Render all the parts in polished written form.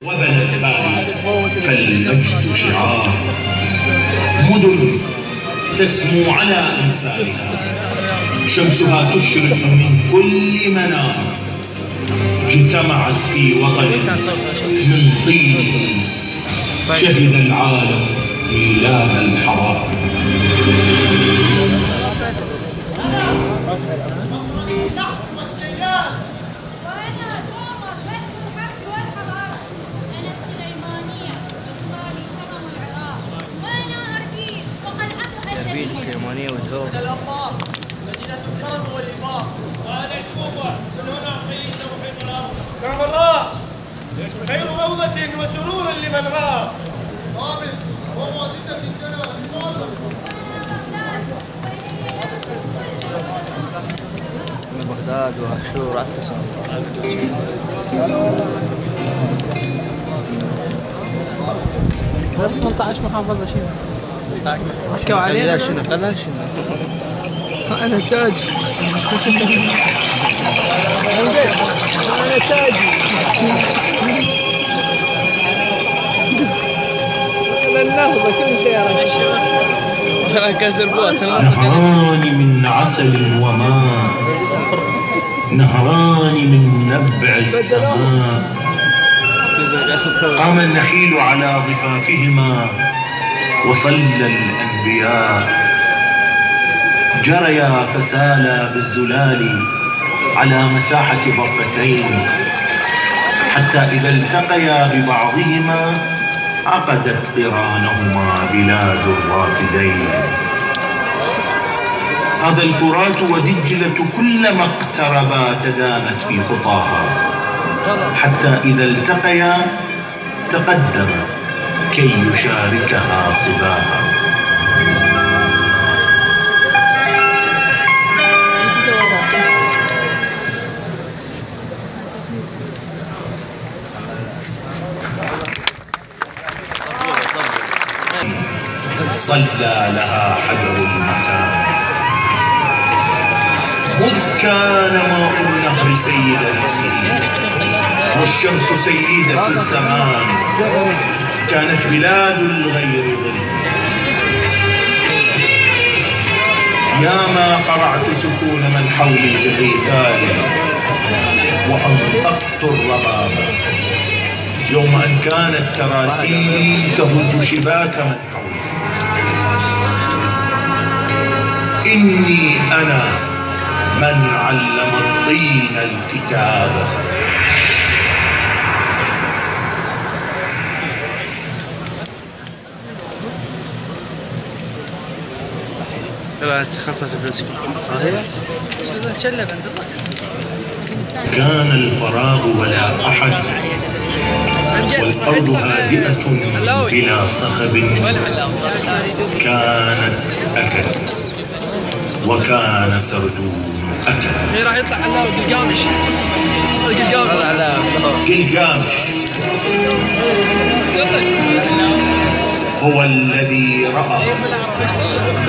وبنت باري فالمجد شعار، مدن تسمو على أمثالها، شمسها تشرق من كل منار، اجتمعت في وطن من طينه شهد العالم ميلاد الحضارة. السليمانية والزور الأنبار مدينة الكرم والإباء وأنا الكوفة من هنا أعطيه سمح المرار سامراء خير روضة وسرور لمن رأى قابل ومعجزة الجنة لمعظم من بغداد وأكشور اعتصم بس 18 محافظة شنو؟ حكوا علينا شنو قلنا شنو؟ أنا تاج أنا تاجي أنا النهضة كل سيارة أنا كسر بوس نهران من عسل وماء، نهران من نبع السماء، قام النحيل على ضفافهما وصلى الأنبياء، جريا فسالا بالزلال على مساحة ضفتين، حتى إذا التقيا ببعضهما عقدت قرانهما بلاد الرافدين. هذا الفرات ودجلة كلما اقتربا تدانت في خطاها، حتى إذا التقيا تقدما كي يشاركها صباها. صلى لها حجر المكان، مذ كان ماء النهر سيد نفسه والشمس سيدة الزمان، كانت بلاد الغير ظل. يا ما قرعت سكون من حولي بالريثان وأنطقت الربابة يوم أن كانت تراتيلي تهز شباك من حولي. إني أنا من علم الطين الكتاب. لا خلصت الفلسكي شو تشلب عند كان الفراغ ولا أحد، والأرض هادئة بلا صخب، كانت أكد وكان سردون أكد. راح يطلع علاوي قلقامش قلقامش هو الذي رأى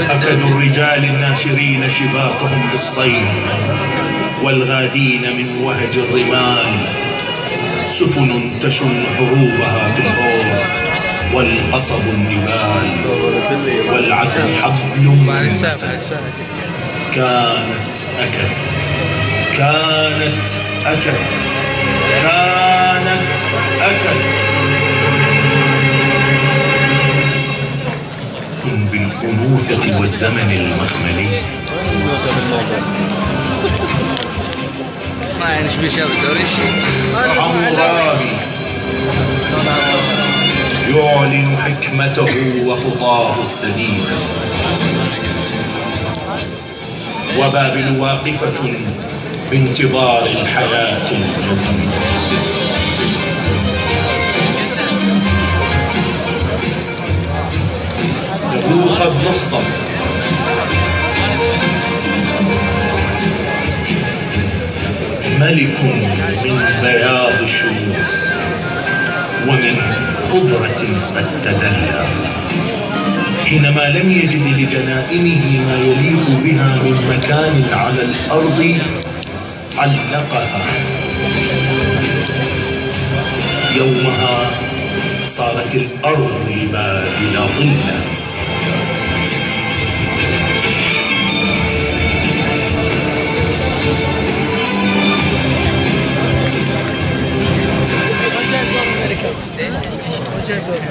أكد الرجال الناشرين شباكهم بالصيد، والغادين من وهج الرمال سفن تشن حروبها في الغور، والقصب النبال والعسل حبل من مسد. كانت أكد، كانت أكد، كانت أكد. بالأنوثة والزمن المخملي ما يعني شبي شاب الدوريشي حمورابي يعلن حكمته وخطاه السديدة، وبابل واقفة بانتظار الحياة الجديدة. نبوخذ نصر ملك من بياض الشموس ومن خضرة قد تدلى، حينما لم يجد لجنائنه ما يليق بها من مكان على الأرض علقها يومها صارت الأرض لبابل ظلا. وجه الدور